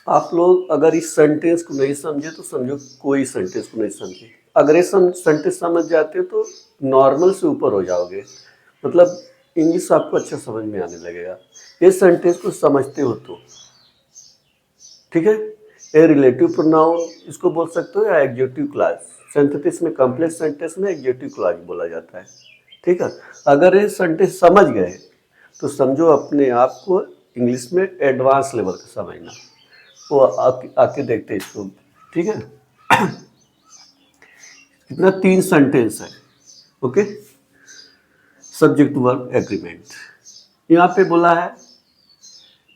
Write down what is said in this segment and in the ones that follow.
आप लोग अगर इस सेंटेंस को नहीं समझे तो समझो कोई सेंटेंस को नहीं समझे। अगर ये सेंटेंस समझ जाते हो तो नॉर्मल से ऊपर हो जाओगे, मतलब इंग्लिश आपको अच्छा समझ में आने लगेगा। ये सेंटेंस को समझते हो तो ठीक है। ए रिलेटिव प्रोनाउन इसको बोल सकते हो या एडजेक्टिव क्लॉज। सिंथेसिस में कॉम्प्लेक्स सेंटेंस में एडजेक्टिव क्लॉज बोला जाता है। ठीक है, अगर ये सेंटेंस समझ गए तो समझो अपने आप को इंग्लिश में एडवांस लेवल का समझना। वो आके देखते हैं इसको। ठीक है, कितना 3 सेंटेंस है। ओके, सब्जेक्ट वर्ब एग्रीमेंट यहाँ पे बोला है।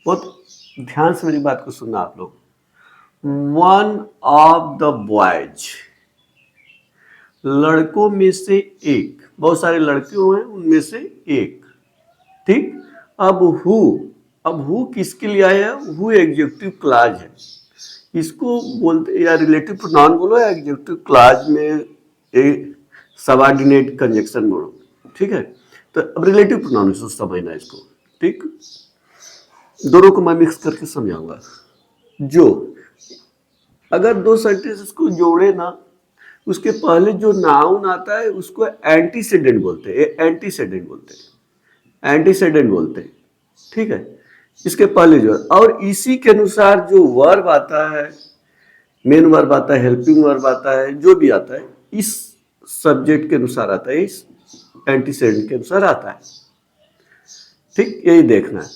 बहुत ध्यान से मेरी बात को सुनना आप लोग। वन ऑफ द बॉयज, लड़कों में से एक, बहुत सारे लड़के हुए हैं उनमें से एक। ठीक, अब हु किसके लिए आया है? हु एडजेक्टिव क्लॉज है, इसको बोलते या रिलेटिव प्रोनाउन बोलो या एडजेक्टिव क्लॉज में एक सबऑर्डिनेट कंजक्शन बोलो। ठीक है, तो अब रिलेटिव प्रोनाउन इसको समझना इसको। ठीक, दोनों को मैं मिक्स करके समझाऊंगा। जो अगर 2 सेंटेंस को जोड़े ना, उसके पहले जो नाउन आता है उसको एंटीसेडेंट बोलते हैं, एंटीसेडेंट बोलते हैं, एंटीसेडेंट बोलते हैं। ठीक है, इसके पहले जो, और इसी के अनुसार जो वर्ब आता है, मेन वर्ब आता है, हेल्पिंग वर्ब आता है, जो भी आता है इस सब्जेक्ट के अनुसार आता है, इस एंटीसेडेंट के अनुसार आता है। ठीक, यही देखना है।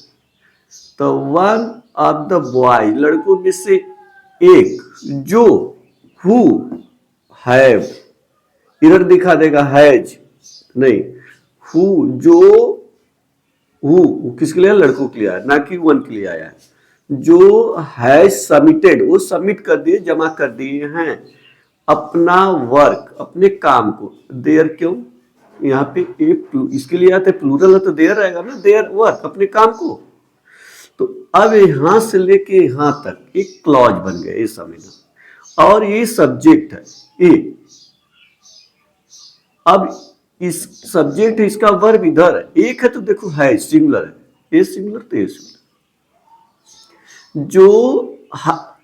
तो वन ऑफ द बॉय, लड़कों में से एक, जो हु हैव, इधर दिखा देगा हैज नहीं, हु जो, हु किसके लिए? लड़कों के लिए आया, ना कि वन के लिए आया है। जो हैज सबमिटेड, वो सबमिट कर दिए, जमा कर दिए हैं अपना वर्क, अपने काम को। देयर क्यों यहाँ पे इसके लिए आते प्लूरल है तो देयर आएगा ना, देयर वर्क, अपने काम को। तो अब यहां से लेके यहां तक एक क्लॉज बन गया, ये समझना। और ये सब्जेक्ट है ए, अब इस सब्जेक्ट है, इसका वर्ब इधर है, एक है तो देखो है सिंगुलर है, ये सिंगुलर तो ये सिंगुलर। जो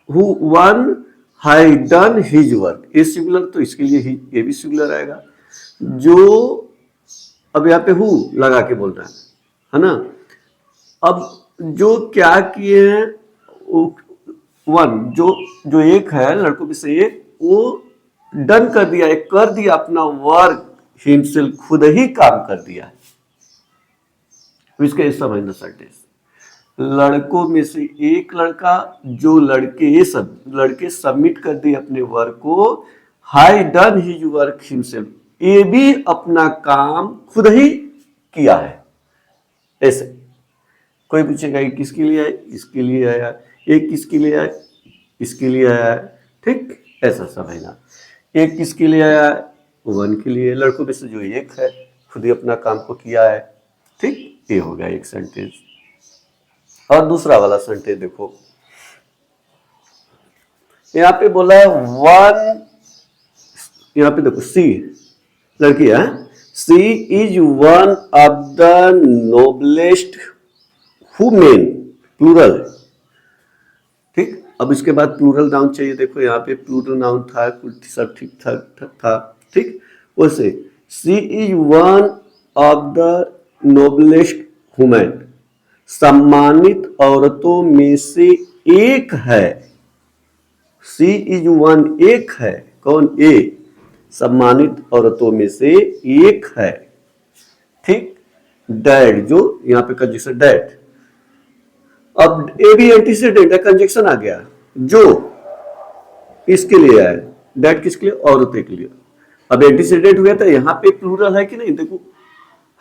one have done his work, ये सिंगुलर तो इसके लिए ये भी सिंगुलर आएगा। जो अब यहाँ पे हु लगा के बोल रहा है ना। अब जो क्या किए हैं, वन जो एक है, लड़कों में से एक, वो डन कर दिया, एक कर दिया अपना वर्क हिमसेल्फ, खुद ही काम कर दिया है। इसका समझना सेंटेंस, लड़कों में से एक लड़का, जो लड़के सबमिट कर दिए अपने वर्क को, high done his work himself, ये भी अपना काम खुद ही किया है। ऐसे कोई पूछेगा कि किसके लिए आया, इसके लिए आया, एक किसके लिए आया, इसके लिए आया। ठीक, ऐसा समझना। एक किसके लिए आया? वन के लिए, लड़कों में से जो एक है खुद ही अपना काम को किया है। ठीक, ये हो गया एक सेंटेंस। और दूसरा वाला सेंटेंस देखो, यहाँ पे बोला है वन, यहाँ पे देखो सी, लड़की है, she is one of the noblest women, plural. ठीक, अब इसके बाद प्लूरल नाउन चाहिए। देखो यहाँ पे प्लूरल नाउन था, कुछ सब ठीक ठाक था। ठीक, वैसे she is one of the noblest women, सम्मानित औरतों में से एक है। सी इज वन, एक है, कौन? ए, सम्मानित औरतों में से एक है। ठीक, डैड, जो यहाँ पे कंजक्शन डैड, अब ए भी एंटीसेडेंट है, कंजक्शन आ गया। जो इसके लिए है, डैड किसके लिए? औरतें के लिए। अब एंटीसेडेंट हुआ था, यहाँ पे प्लूरल है कि नहीं? देखो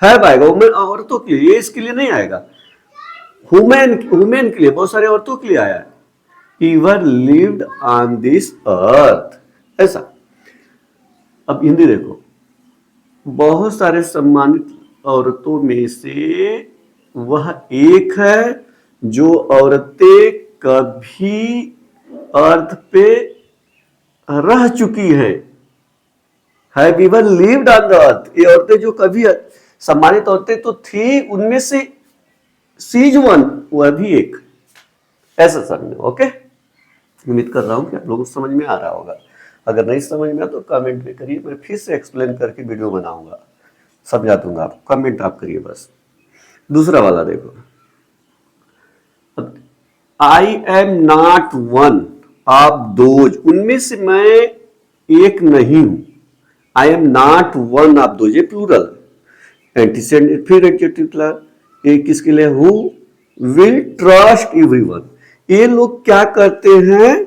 है आएगा, औरतों के लिए, ये इसके लिए नहीं आएगा। वुमेन के लिए, बहुत सारे औरतों के लिए आया है। Ever lived on this earth, ऐसा। अब हिंदी देखो, बहुत सारे सम्मानित औरतों में से वह एक है जो औरतें कभी अर्थ पे रह चुकी हैं। Have ever lived on the earth, ये औरतें जो कभी, सम्मानित औरतें तो थी, उनमें से सीज वन, वह भी एक, ऐसा समझो। ओके, उम्मीद कर रहा हूँ कि आप लोगों को समझ में आ रहा होगा। अगर नहीं समझ में आया तो कमेंट में करिए, मैं फिर से एक्सप्लेन करके वीडियो बनाऊंगा, समझा दूंगा आपको। कमेंट आप करिए बस। दूसरा वाला देखो, I am not one of those, उनमें से मैं एक नहीं हूं। I am not one of those, ये प्लूरल। एंटीसेंट फिर एडजेक्टिव क्लास, ये किसके लिए? हु विल ट्रस्ट एवरीवन, ये लोग क्या करते हैं?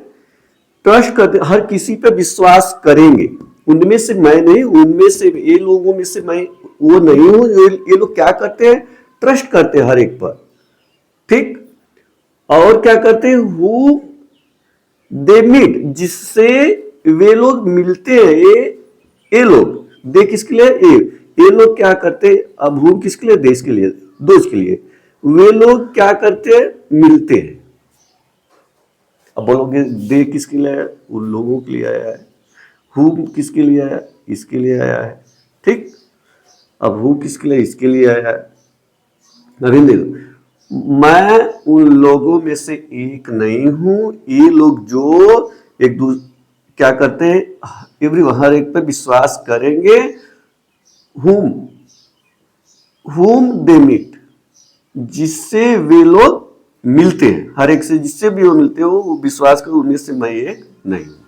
ट्रस्ट करते, हर किसी पे विश्वास करेंगे। उनमें से मैं नहीं, उनमें से, ये लोगों में से मैं वो नहीं हूं। ये लोग क्या करते हैं? ट्रस्ट करते हैं हर एक पर, ठीक। और क्या करते हैं? हु दे मीट, जिससे वे लोग मिलते हैं। ये लोग, दे किसके लिए? ये लोग क्या करते हैं? अब हु किसके लिए? देश के लिए, दोष के लिए। वे लोग क्या करते हैं? मिलते हैं। अब बोलोगे दे किसके लिए आया? उन लोगों के लिए आया है। हु किसके लिए आया? इसके लिए आया है, ठीक। अब हु किसके लिए? इसके लिए आया है। अभी देखो, मैं उन लोगों में से एक नहीं हूं। ये लोग जो एक दूसरे क्या करते हैं? एवरीवन, हर एक पे विश्वास करेंगे। हुम दे मीट, जिससे वे लोग मिलते हैं। हर एक से जिससे भी वो मिलते हो वो विश्वास करो, उनमें से मैं एक नहीं हूं।